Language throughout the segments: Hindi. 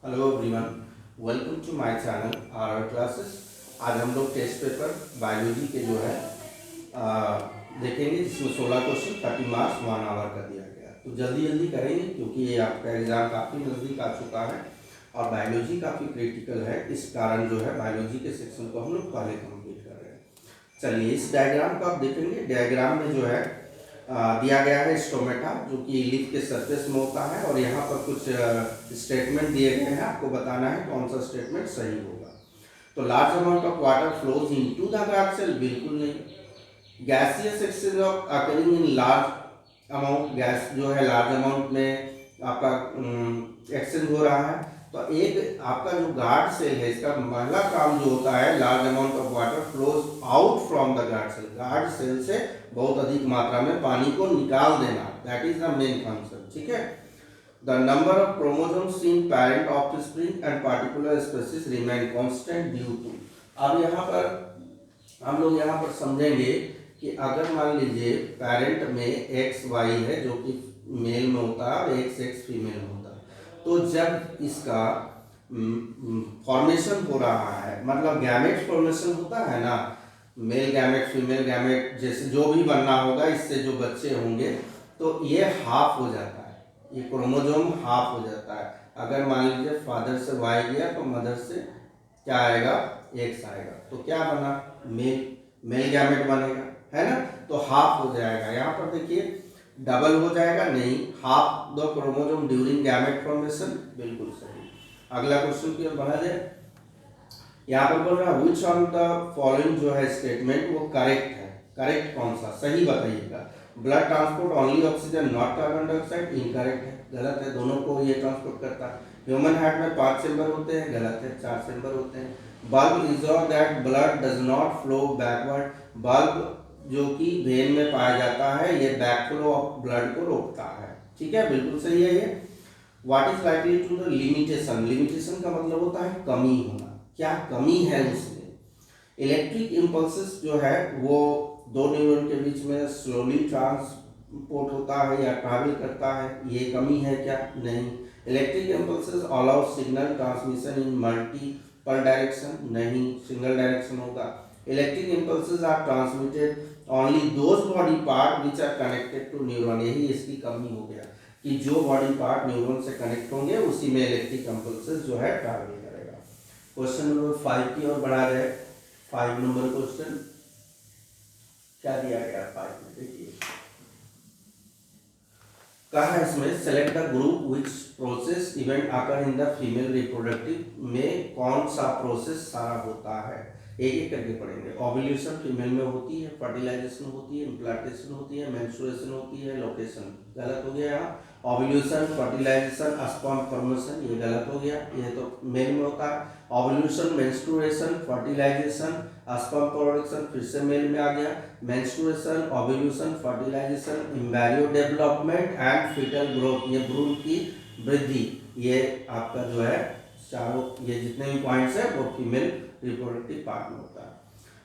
Hello everyone, welcome to my channel R classes. आज हम लोग टेस्ट पेपर बायोलॉजी के जो है देखेंगे, जिसमें 16 क्वेश्चन 30 मार्क्स 1 आवर का दिया गया। तो जल्दी जल्दी करेंगे क्योंकि ये आपका एग्जाम काफ़ी नज़दीक आ चुका है और बायोलॉजी काफ़ी क्रिटिकल है। इस कारण जो है बायोलॉजी के सेक्शन को हम लोग पहले कंप्लीट कर रहे हैं। चलिए, इस डायग्राम को आप देखेंगे। डायग्राम में जो है दिया गया है स्टोमेटा, जो कि लीफ के सरफेस में होता है, और यहाँ पर कुछ स्टेटमेंट दिए गए हैं। आपको बताना है कौन सा स्टेटमेंट सही होगा। तो large amount of water flows into the guard cell, बिल्कुल नहीं। Gaseous exchange of occurring in large amount, gas जो है लार्ज अमाउंट में आपका एक्सचेंज हो रहा है। तो एक आपका जो गार्ड सेल है, इसका पहला काम जो होता है, large amount of water flows out from the guard cell, guard cell से बहुत अधिक मात्रा में पानी को निकाल देना, that is the main concept. ठीक है। The number of chromosomes in parent offspring and particular species remain constant due to. अब यहाँ पर हम लोग यहाँ पर समझेंगे कि अगर मान लीजिए पेरेंट में एक्स वाई है, जो कि मेल में होता है, और एक्स एक्स फीमेल में होता है, तो जब इसका फॉर्मेशन हो रहा है, मतलब गैमेट फॉर्मेशन होता है ना, मेल गैमेट फीमेल गैमेट जैसे जो भी बनना होगा, इससे जो बच्चे होंगे, तो ये हाफ हो जाता है, ये क्रोमोसोम हाफ हो जाता है। अगर मान लीजिए फादर से वाई गया तो मदर से क्या आएगा, एक्स आएगा, तो क्या बना, मेल गैमेट बनेगा, है ना। तो हाफ हो जाएगा। यहाँ पर देखिए डबल हो जाएगा, नहीं, half the chromosome during gamete formation, बिल्कुल सही। अगला क्वेश्चन की ओर बढ़ा जाए। यहाँ पर बोल रहा है विच ऑन द फॉलोइंग जो है स्टेटमेंट वो करेक्ट है। करेक्ट कौन सा, सही बताइएगा। Blood transport only oxygen not carbon dioxide, incorrect है, गलत है, दोनों को ये ट्रांसपोर्ट करता है। ह्यूमन हार्ट में 5 चैम्बर होते हैं, गलत है, 4 चैम्बर होते हैं। Bulb is that blood does not flow backward, bulb जो कि वेन में पाया जाता है, ये बैकफ्लो ऑफ ब्लड को रोकता है। ठीक है, बिल्कुल सही है ये। What is likely to the limitation, limitation का मतलब होता है कमी होना, क्या कमी है उसमें। इलेक्ट्रिक इम्पल्सेस जो है वो दो न्यूरॉन के बीच में स्लोली ट्रांसपोर्ट होता है या ट्रैवल करता है, ये कमी है क्या, नहीं। Electric impulses allow signal transmission in multiple direction, नहीं, सिंगल डायरेक्शन होगा। Electric impulses are transmitted only those body part which are connected to neuron, यही इसकी कमी हो गया कि जो बॉडी पार्ट न्यूरॉन से कनेक्ट होंगे उसी में इलेक्ट्रिक इम्पल्सेस जो है ट्रैवल करेगा। क्वेश्चन नंबर 5 की ओर बढ़ा जाए। 5 नंबर क्वेश्चन क्या दिया गया 5 में, देखिए कहा है इसमें select the group which process event आकर इन द फीमेल रिप्रोडक्टिव, में कौन सा प्रोसेस सारा होता है, एक एक करके पढ़ेंगे। ओव्यूलेशन फीमेल में होती है, फर्टिलाइजेशन होती है, इम्प्लांटेशन होती है, मेंस्ट्रुएशन होती है, लोकेशन, गलत हो गया यहाँ। ओव्यूलेशन, फर्टिलाइजेशन, स्पर्म फॉर्मेशन, ये गलत हो गया, ये तो मेल में होता है। Ovulation, menstruation, fertilisation, sperm production फिर से मेल में आ गया। Menstruation, ovulation, fertilisation, embryo development and foetal growth, ये भ्रूण की वृद्धि, ये आपका जो है चारों, ये जितने भी पॉइंट्स है वो फीमेल रिप्रोडक्टिव पार्ट में होता है।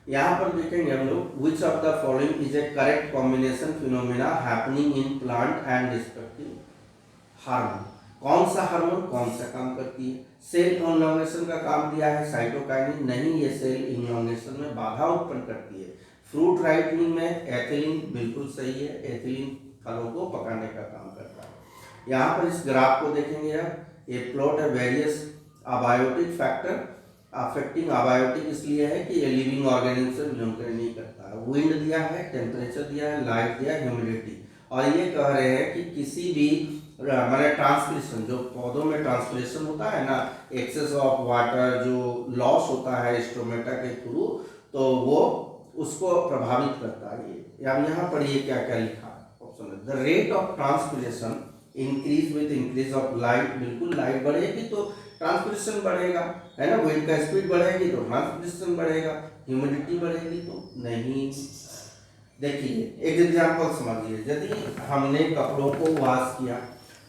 यहाँ पर देखेंगे हम लोग विच of the following is A correct combination phenomena happening in plant and respective hormone, कौन सा हार्मोन कौन सा काम करती है। सेल इनॉन्गेशन का काम दिया है साइटोकाइनिन, नहीं, ये सेल इनॉन्गेशन में बाधा उत्पन्न करती है। फ्रूट राइपनिंग में एथिलीन, बिल्कुल सही है, एथिलीन फलों को पकाने का काम करता है। यहाँ पर इस ग्राफ को देखेंगे आप, ये प्लॉट है various abiotic factor affecting abiotic, इसलिए है कि ये लिविंग ऑर्गेनिज्म से बिलोंग नहीं करता है। विंड दिया है, टेम्परेचर दिया है, लाइट दिया है, ह्यूमिडिटी, और ये कह रहे हैं कि किसी भी हमारे ट्रांसपिरेशन, जो पौधों में ट्रांसपिरेशन होता है ना, एक्सेस ऑफ वाटर जो लॉस होता है स्टोमेटा के थ्रू, तो वो उसको प्रभावित करता है। ये यहाँ पर ये क्या क्या लिखा है ऑप्शन में, the rate of transpiration increase with increase of light, बिल्कुल लाइट बढ़ेगी तो ट्रांसपिरेशन बढ़ेगा, है ना। विंड का स्पीड बढ़ेगी तो ट्रांसपिरेशन बढ़ेगा, ह्यूमिडिटी बढ़ेगी तो नहीं। देखिए एक एग्जांपल समझिए, यदि हमने कपड़ों को वॉश किया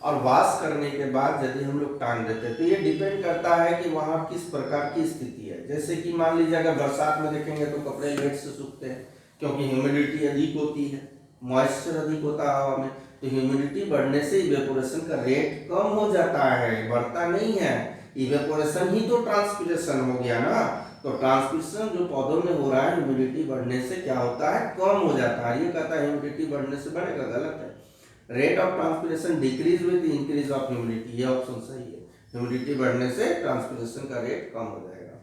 और वॉश करने के बाद यदि हम लोग टांग देते हैं, तो ये डिपेंड करता है कि वहाँ किस प्रकार की स्थिति है। जैसे कि मान लीजिए अगर बरसात में देखेंगे तो कपड़े लेट से सूखते हैं, क्योंकि ह्यूमिडिटी अधिक होती है, मॉइस्चर अधिक होता है हवा में, तो ह्यूमिडिटी बढ़ने से इवेपोरेशन का रेट कम हो जाता है, बढ़ता नहीं है। इवेपोरेशन ही तो ट्रांसपिरेशन हो गया ना। तो ट्रांसपिरेशन जो पौधों में हो रहा है ह्यूमिडिटी बढ़ने से क्या होता है, कम हो जाता है। ये कहता है ह्यूमिडिटी बढ़ने से बढ़ेगा, गलत है। Rate of transpiration decrease with increase of humidity, ये ऑप्शन सही है। ह्यूमिडिटी बढ़ने से ट्रांसपिरेशन का रेट कम हो जाएगा।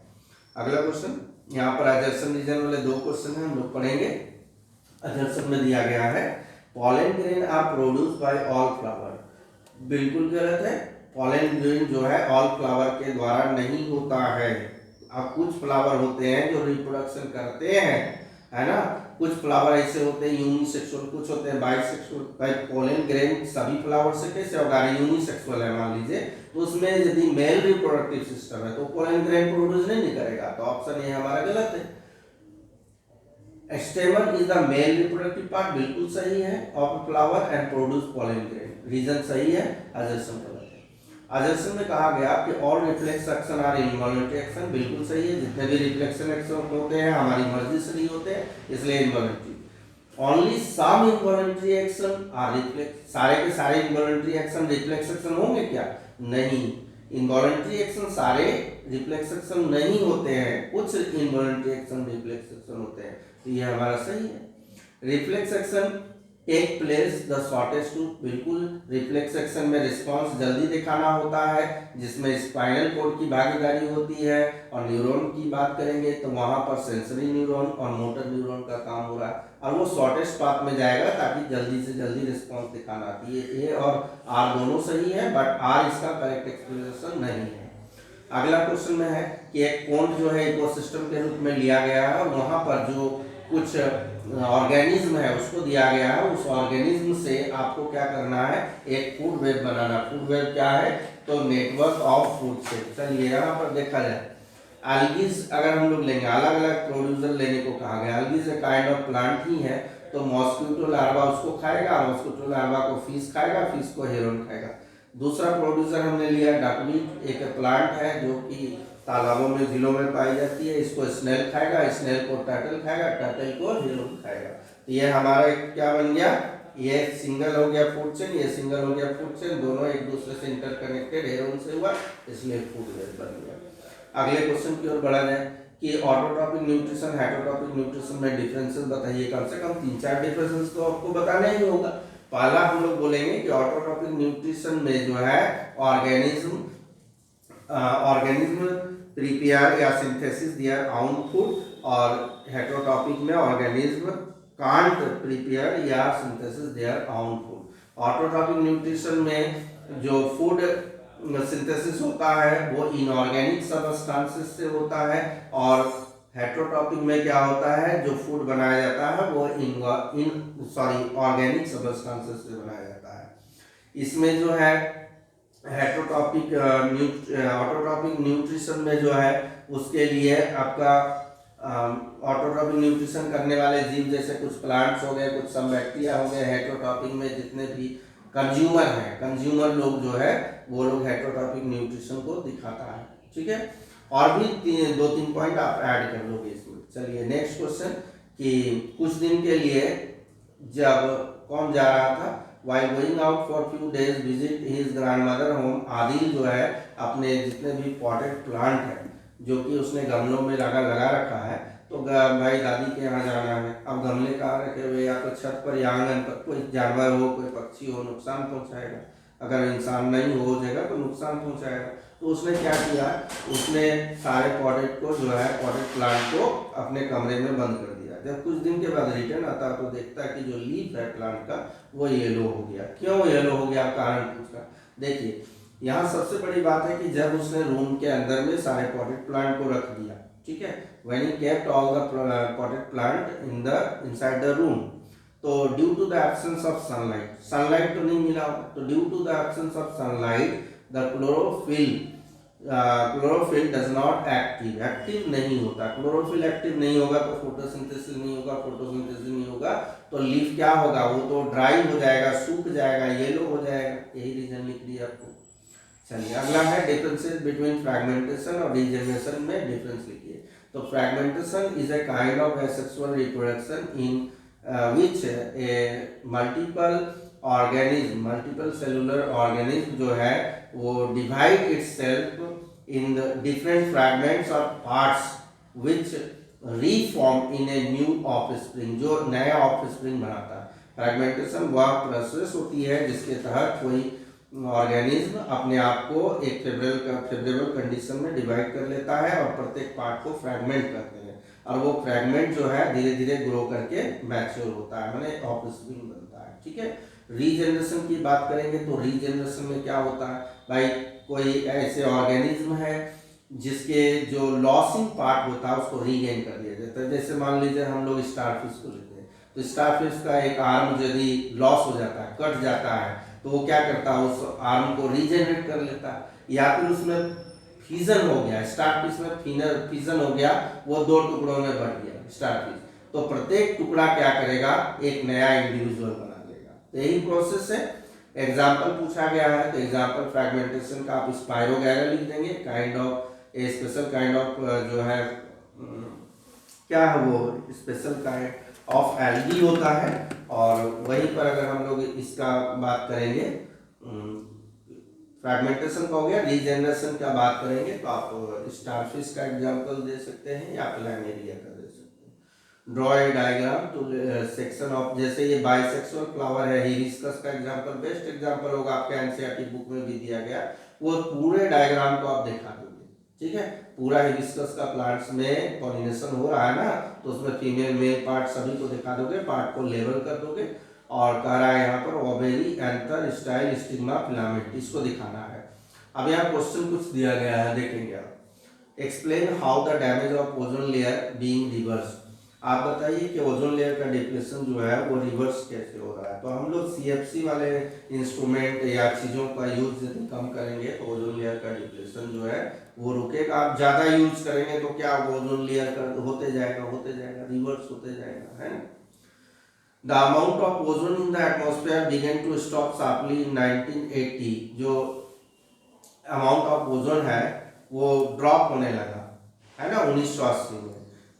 अगला क्वेश्चन, यहाँ पर एजर्सन रीजन वाले दो क्वेश्चन है, हम लोग पढ़ेंगे। एजर्सन में दिया गया है pollen grain are produce by all flower, बिल्कुल गलत है। पॉलन ग्रेन जो है ऑल फ्लावर के द्वारा नहीं होता है। अब कुछ फ्लावर होते हैं जो रिप्रोडक्शन करते हैं, है ना। कुछ फ्लावर ऐसे होते हैं यूनिसेक्सुअल, कुछ होते हैं बाइसेक्सुअल। भाई पोलन ग्रेन सभी फ्लावर से कैसे होगा, यूनिसेक्सुअल है मान लीजिए, तो उसमें यदि मेल रिप्रोडक्टिव सिस्टम है तो पोलन ग्रेन प्रोड्यूस नहीं करेगा, तो ऑप्शन ए हमारा गलत है। Stamen is the male reproductive part, बिल्कुल सही है, of flower and produce pollen grain, reason सही है, एजर्सन गलत है। एजर्सन में कहा गया कि all reflex action are involuntary action, बिल्कुल सही है। जितने भी रिफ्लेक्शन एक्शन होते हैं हमारी मर्जी से नहीं होते हैं, इसलिए involuntary. Only some involuntary action are reflex, सारे के सारे इनवॉलंटरी एक्शन रिफ्लेक्स एक्शन होंगे क्या, नहीं। इनवॉलंटरी एक्शन सारे रिफ्लेक्स एक्शन नहीं होते हैं, कुछ इनवॉलंटरी एक्शन रिफ्लेक्स एक्शन होते हैं, तो ये हमारा सही है। Reflex action take place the shortest to, बिल्कुल। रिफ्लेक्स एक्शन में रिस्पांस जल्दी दिखाना होता है, जिसमें स्पाइनल कॉर्ड की भागीदारी होती है। और न्यूरॉन की बात करेंगे तो वहां पर सेंसरी न्यूरॉन और मोटर न्यूरॉन का काम हो रहा है, और वो शॉर्टेस्ट पाथ में जाएगा ताकि जल्दी से जल्दी रिस्पांस दिखाना आती है। ए और आर दोनों सही है, बट आर इसका करेक्ट एक्सप्लेनेशन नहीं है। अगला क्वेश्चन में है कि एक पॉन्ड जो है इकोसिस्टम के रूप में लिया गया है, वहां पर जो कुछ ऑर्गेनिज्म है उसको दिया गया है, उस ऑर्गेनिज्म से आपको क्या करना है, एक फूड वेब बनाना। फूड वेब क्या है, तो नेटवर्क ऑफ फूड चेन। चलिए यहाँ पर देखा जाए, एल्गीज अगर हम लोग लेंगे, अलग अलग प्रोड्यूसर लेने को कहा गया। एल्गीज एक काइंड ऑफ प्लांट ही है, तो मॉस्किटो लार्वा उसको खाएगा, मॉस्किटो लार्वा को फिश खाएगा, फिश को हेरोन खाएगा। दूसरा प्रोड्यूसर हमने लिया डकवीट, एक प्लांट है जो कि तालाबों में, झीलों में पाई जाती है। इसको स्नेल खाएगा, स्नेल को टर्टल खाएगा, टर्टल को हेरोन खाएगा। तो ये हमारा क्या बन गया, ये सिंगल हो गया फूड चेन, ये सिंगल हो गया फूड चेन, दोनों एक दूसरे से इंटरकनेक्टेड हेरोन से हुआ, इसलिए फूड वेब बन गया। अगले क्वेश्चन की ओर बढ़ा जाए कि ऑटोट्रॉपिक न्यूट्रिशन हेटेरोट्रॉपिक न्यूट्रिशन में डिफरेंसेस बताइए। कम से कम 3-4 डिफरेंसेस तो आपको बताना ही होगा। पहला हम लोग बोलेंगे कि ऑटोट्रॉपिक न्यूट्रिशन में जो है ऑर्गेनिज्म प्रिपेयर या सिंथेसिस देयर ओन फूड, और हेटेरोट्रॉपिक में ऑर्गेनिज्म कांट प्रिपेयर या synthesis their own food. Autotrophic nutrition में जो फूड सिंथेसिस होता है वो इनऑर्गेनिक सब्सटेंसेस से होता है, और हेटेरोट्रॉपिक में क्या होता है, जो फूड बनाया जाता है वो ऑर्गेनिक सब्सटेंसेस से बनाया जाता है। इसमें जो है हेटेरोट्रॉपिक ऑटोट्रॉपिक न्यूट्रिशन में जो है उसके लिए आपका ऑटोट्रॉपिक न्यूट्रिशन करने वाले जीव जैसे कुछ प्लांट्स हो गए, कुछ सब बैक्टीरिया हो गए। हेटेरोट्रॉपिक में जितने भी कंज्यूमर हैं, कंज्यूमर लोग जो है वो लोग हेटेरोट्रॉपिक न्यूट्रिशन को दिखाता है, ठीक है। और भी 2-3 पॉइंट आप ऐड कर लोगे इसमें। चलिए नेक्स्ट क्वेश्चन, कि कुछ दिन के लिए जब कौन जा रहा था, while going out for few days visit his grandmother home, Adil जो है अपने जितने भी पॉटेड प्लांट है जो कि उसने गमलों में लगा रखा है, तो भाई दादी के यहाँ जाना है। अब गमले कहाँ रखे हुए, या तो छत पर या आंगन पर, कोई जानवर हो, कोई पक्षी हो, नुकसान पहुँचाएगा। अगर इंसान नहीं हो जाएगा तो नुकसान पहुँचाएगा। तो उसने क्या किया, उसने सारे पॉटेड को जो है, पॉटेड प्लांट को अपने कमरे में बंद कर दिया। जब कुछ दिन के बाद रिटर्न आता तो देखता कि जो लीफ है प्लांट का वो येलो हो गया। क्यों येलो हो गया, कारण पूछा। देखिए यहाँ सबसे बड़ी बात है कि जब उसने रूम के अंदर में सारे पॉटेड प्लांट को रख दिया, ठीक है, when he kept all the potted plant inside the room, तो due to the absence of sunlight, sunlight तो नहीं मिला, तो due to the absence of sunlight the chlorophyll does not active नहीं होता। क्लोरोफिल एक्टिव नहीं होगा तो फोटोसिंथेसिस नहीं होगा, फोटोसिंथेसिस नहीं होगा तो लीफ क्या होगा, वो तो ड्राई हो जाएगा, सूख जाएगा, येलो हो जाएगा। यही रीजन लिख दिया आपको। चलिए अगला है डिफरेंसेस बिटवीन फ्रैगमेंटेशन और रीजनरेशन में डिफरेंस लिखिए। तो fragmentation is a kind of asexual reproduction in which a multiple cellular organism जो है वो divide itself in the different fragments और parts which reform in a new offspring, जो नया ऑफस्प्रिंग बनाता है। फ्रैगमेंटेशन वह प्रोसेस होती है जिसके तहत कोई ऑर्गेनिज्म अपने आप को एक फेवरेबल कंडीशन में डिवाइड कर लेता है और प्रत्येक पार्ट को फ्रैगमेंट करते हैं, और वो फ्रैगमेंट जो है धीरे धीरे ग्रो करके मैच्योर होता है, माने ऑफस्प्रिंग बनता है। ठीक है, रीजनरेशन की बात करेंगे तो रीजनरेशन में क्या होता है भाई, कोई ऐसे ऑर्गेनिज्म है जिसके जो लॉसिंग पार्ट होता है उसको रीगेन कर दिया जाता है। जैसे मान लीजिए हम लोग स्टारफिश को लेते हैं, तो स्टारफिश का एक आर्म यदि लॉस हो जाता है, कट जाता है, तो वो क्या करता है, उस आर्म को रीजनरेट कर लेता है, या फिर उसमें फीजन हो गया, स्टारफिश में फीजन हो गया, वो 2 टुकड़ों में बढ़ गया स्टारफिश, तो प्रत्येक टुकड़ा क्या करेगा, एक नया इंडिविजुअल बना लेगा। तो यही प्रोसेस है। एग्जाम्पल पूछा गया है तो एग्जाम्पल फ्रैगमेंटेशन का आप स्पाइरोगैरा लिख देंगे, kind of A special kind of जो है क्या है वो स्पेशल काइंड ऑफ एल्गी होता है। और वहीं पर अगर हम लोग इसका बात करेंगे, फ्रैगमेंटेशन का हो गया, रीजनरेशन का बात करेंगे तो आप स्टारफिश का एग्जांपल दे सकते हैं या प्लैनेरिया का दे सकते हैं। Draw a diagram to section of, जैसे ये बाइसेक्सुअल फ्लावर है, हिबिस्कस का एग्जांपल बेस्ट एग्जांपल होगा, आपके एनसीईआरटी बुक में भी दिया गया, वो पूरे डायग्राम को आप दिखा दोगे। ठीक है, पूरा हिबिस्कस का प्लांट्स में पॉलिनेशन हो रहा है ना, तो उसमें फीमेल मेल पार्ट सभी को दिखा दोगे, पार्ट को लेबल कर दोगे, और कह रहा है यहाँ पर ovary anther style stigma filament, इसको दिखाना है। अब यहाँ क्वेश्चन कुछ दिया गया है, देखेंगे आप। Explain how the damage of ozone layer being reverse, आप बताइए कि ओजोन लेयर का डिप्रेशन जो है वो रिवर्स कैसे हो रहा है। तो हम लोग सीएफसी वाले इंस्ट्रूमेंट या चीज़ों का यूज यदि कम करेंगे तो ओजोन लेयर का डिप्रेशन जो है वो रुकेगा। आप ज़्यादा यूज करेंगे तो क्या ओजोन लेयर का होते जाएगा रिवर्स होते जाएगा, है ना। The amount of ozone in the atmosphere began to stop sharply in 1980, जो अमाउंट ऑफ ओजोन है वो ड्रॉप होने लगा है ना 1980 में।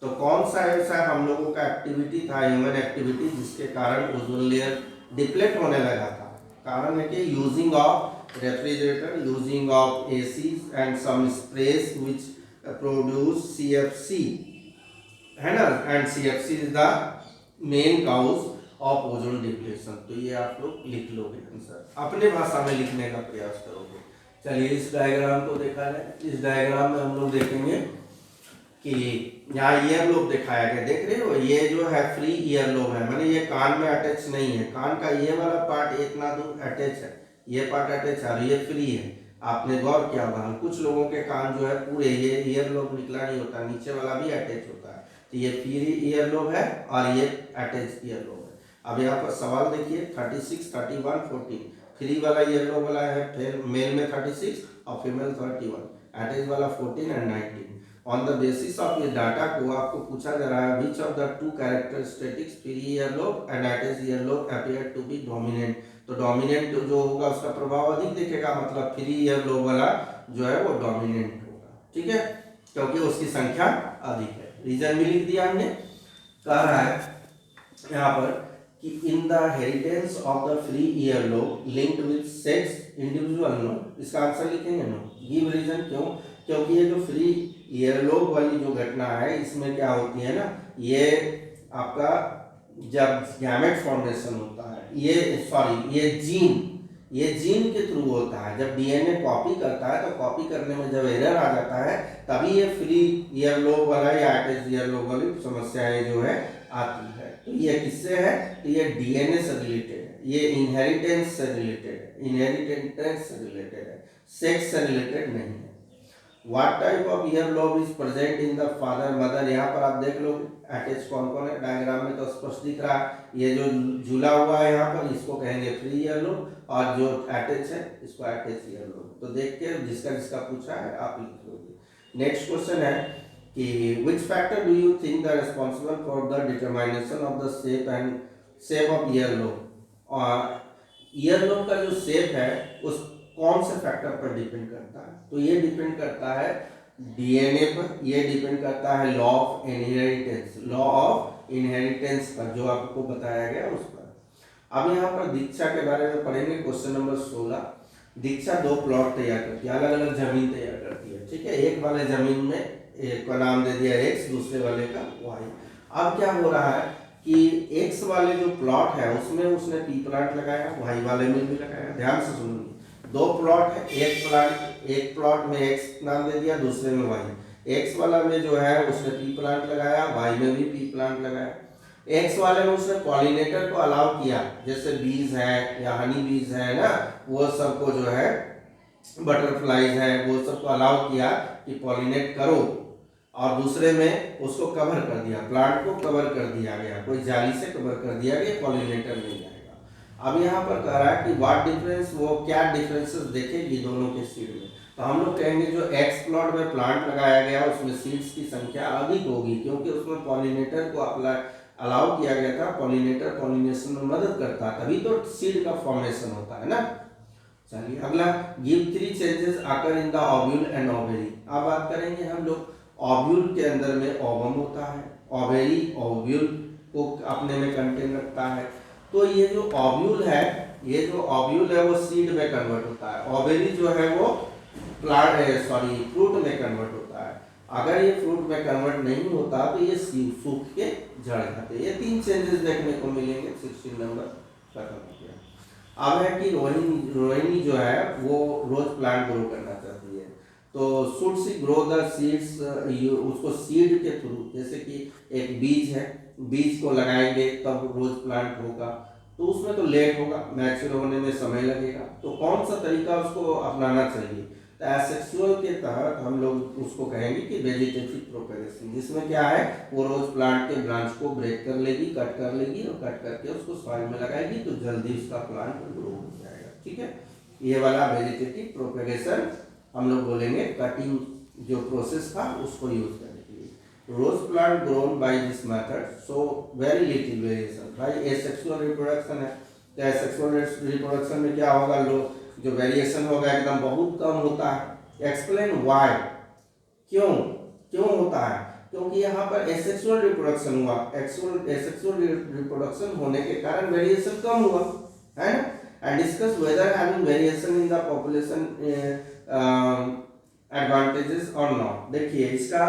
तो कौन सा ऐसा हम लोगों का एक्टिविटी था, ह्यूमन एक्टिविटी, जिसके कारण ओजोन लेयर डिप्लेट होने लगा था। कारण है कि using of refrigerator, using of ACs and some sprays which produce CFC, है ना, and CFC is the main cause of ozone depletion. तो ये आप लोग लिख लोगे आंसर, अपने भाषा में लिखने का प्रयास करोगे। चलिए इस डायग्राम को देखा जाए। इस डायग्राम में हम लोग देखेंगे कि यहाँ ईयर लोब दिखाया गया, देख रहे हो, ये जो है फ्री ईयर लोब है, माने ये कान में अटैच नहीं है, कान का ये वाला पार्ट इतना दूर अटैच है, ये पार्ट अटैच है और ये फ्री है। आपने गौर किया होगा कुछ लोगों के कान जो है पूरे ये ईयर लोब निकला नहीं होता, नीचे वाला भी अटैच होता है, तो ये फ्री ईयर लोब है और ये अटैच ईयर लोब है। अब यहाँ पर सवाल देखिए 36, 31, 14, फ्री वाला ईयर लोब वाला है, फिर मेल में 36 और फीमेल 31, अटैच वाला 14 and 19। On the basis of ये डाटा को आपको पूछा जा रहा है which of the two characteristics free ear lobe and attach ear lobe appear to be dominant. तो डोमिनेंट जो होगा उसका प्रभाव अधिक दिखेगा, मतलब फ्री ईयर लोब वाला जो है वो डोमिनेंट होगा। ठीक है, क्योंकि उसकी संख्या अधिक है। रीजन भी लिख दिया हमने। कह रहा है यहाँ पर कि in the inheritance of the free ear lobe linked with sex individual no, इसका आंसर लिखेंगे नो। गिव रीजन, क्यों, क्योंकि ये जो फ्री ईयरलोब वाली जो घटना है इसमें क्या होती है ना, ये आपका जब गैमेट फॉर्मेशन होता है, ये जीन के थ्रू होता है। जब डीएनए कॉपी करता है तो कॉपी करने में जब एरर आ जाता है तभी ये फ्री ईयरलोब वाला या अटैच ईयरलोब वाली समस्याएं जो है आती है। तो ये किससे है, तो ये डीएनए से रिलेटेड है, ये इनहेरिटेंस से रिलेटेड है, सेक्स से रिलेटेड नहीं है। What type of earlobe is present in the father mother, यहाँ पर आप देख लो अटैच कौन कौन है, डायग्राम में तो स्पष्ट दिख रहा है, ये जो झूला हुआ है यहाँ पर इसको कहेंगे फ्री ईयरलोब और जो अटैच है इसको अटैच ईयरलोब। तो देख के जिसका पूछा है आप लिख लोगे। नेक्स्ट क्वेश्चन है कि which factor do you think the responsible for the determination of the shape of earlobe, और ईयरलोब का जो शेप है उस कौन से फैक्टर पर डिपेंड करता है, तो ये डिपेंड करता है डीएनए पर, ये डिपेंड करता है लॉ ऑफ इनहेरिटेंस पर, जो आपको बताया गया उस पर। अब यहाँ पर दीक्षा के बारे में पढ़ेंगे, क्वेश्चन नंबर 16। दीक्षा 2 प्लॉट तैयार करती है, अलग अलग जमीन तैयार करती है, ठीक है। एक वाले जमीन में एक का नाम दे दिया x, दूसरे वाले का y। अब क्या हो रहा है कि x वाले जो प्लॉट है उसमें उसने पी प्लांट लगाया, y वाले में भी लगाया। ध्यान से सुनिए, 2 प्लॉट है, एक प्लॉट में x नाम दे दिया, दूसरे में y। x वाला में जो है उसने पी प्लांट लगाया, y में भी पी प्लांट लगाया। एक्स वाले में उसने पॉलिनेटर को अलाउ किया, जैसे बीज है या हनी बीज है ना, वो सबको जो है बटरफ्लाइज है वो सबको अलाउ किया कि पॉलिनेट करो, और दूसरे में उसको कवर कर दिया, प्लांट को कवर कर दिया गया, कोई जाली से कवर कर दिया गया, पॉलिनेटर नहीं जाएगा। अब यहाँ पर कह रहा है कि व्हाट डिफरेंस, वो क्या डिफरेंसेस देखेगी दोनों के सीड में। तो हम लोग कहेंगे जो एक्स प्लॉट में प्लांट लगाया गया उसमें सीड्स की संख्या अधिक होगी, क्योंकि उसमें पॉलिनेटर को अलाउ किया गया था। पॉलिनेटर पॉलिनेशन में मदद करता है, तभी तो सीड का फॉर्मेशन होता है ना। चलिए अगला, give 3 changes occur in the ovule and ovary. अब बात करेंगे हम लोग, ओव्यूल के अंदर में ओवम होता है, ओवेरी ओव्यूल को अपने में कंटेन रखता है। तो ये जो ओव्यूल है, ये जो ओव्यूल है वो सीड में कन्वर्ट होता है, ओवेरी जो है वो फ्रूट में कन्वर्ट होता है। अगर ये फ्रूट में कन्वर्ट नहीं होता तो ये सूख के झड़ जाते। ये 3 चेंजेस देखने को मिलेंगे। 16 नंबर खत्म हो गया। अब है कि रोहिणी जो है वो रोज प्लांट ग्रो करना चाहती है, तो should see grow the seeds, उसको सीड के थ्रू, जैसे कि एक बीज है, बीज को लगाएंगे तब रोज प्लांट होगा, तो उसमें तो लेट होगा, मैच्योर होने में समय लगेगा। तो कौन सा तरीका उसको अपनाना चाहिए? तो एसेक्सुअल के तहत हम लोग उसको कहेंगे कि वेजिटेटिव प्रोपेगेशन, जिसमें क्या है वो रोज प्लांट के ब्रांच को ब्रेक कर लेगी, कट कर लेगी, और कट करके उसको सॉइल में लगाएगी, तो जल्दी उसका प्लांट ग्रो हो जाएगा, ठीक है। ये वाला वेजिटेटिव प्रोपेगेशन हम लोग बोलेंगे, कटिंग जो प्रोसेस था उसको यूज करने के लिए। Rose plant grown by this method so very little variation. भाई एसेक्सुअल रिप्रोडक्शन है, तो एसेक्सुअल रिप्रोडक्शन में क्या होगा, लोग जो वेरिएशन होगा एकदम बहुत कम होता है। एक्सप्लेन व्हाई, क्यों होता है? क्योंकि यहाँ पर एसेक्सुअल रिप्रोडक्शन हुआ, एसेक्सुअल रिप्रोडक्शन होने के कारण वेरिएशन कम हुआ, है ना। And discuss whether having variation in the population advantages और नॉट। देखिए इसका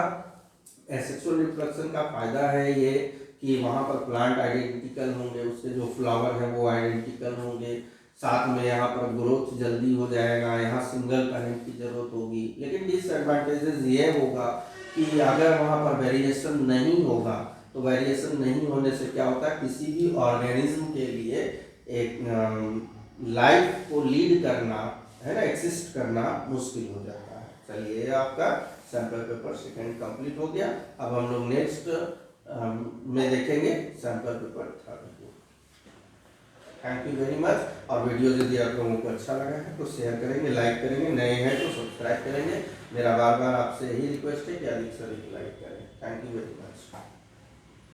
एसेक्सुअल रिप्रोडक्शन का फायदा है ये कि वहाँ पर प्लांट आइडेंटिकल होंगे, उसके जो फ्लावर है वो आइडेंटिकल होंगे, साथ में यहाँ पर ग्रोथ जल्दी हो जाएगा, यहाँ सिंगल पेरेंट की जरूरत होगी। लेकिन डिसएडवांटेजेस ये होगा कि अगर वहाँ पर वेरिएशन नहीं होगा, तो वेरिएशन नहीं होने से क्या होता है, किसी भी ऑर्गेनिज्म के लिए एक लाइफ को लीड करना है ना, एक्सिस्ट करना मुश्किल हो जाता है। चलिए आपका सैंपल पेपर सेकंड कंप्लीट हो गया। अब हम लोग नेक्स्ट में देखेंगे सैंपल पेपर थर्ड को। Thank you very much. और वीडियो यदि आप लोगों को अच्छा लगा है तो शेयर करेंगे, लाइक करेंगे, नए हैं तो सब्सक्राइब करेंगे। मेरा बार बार आपसे यही रिक्वेस्ट है कि अधिक से अधिक लाइक करें। Thank you very much.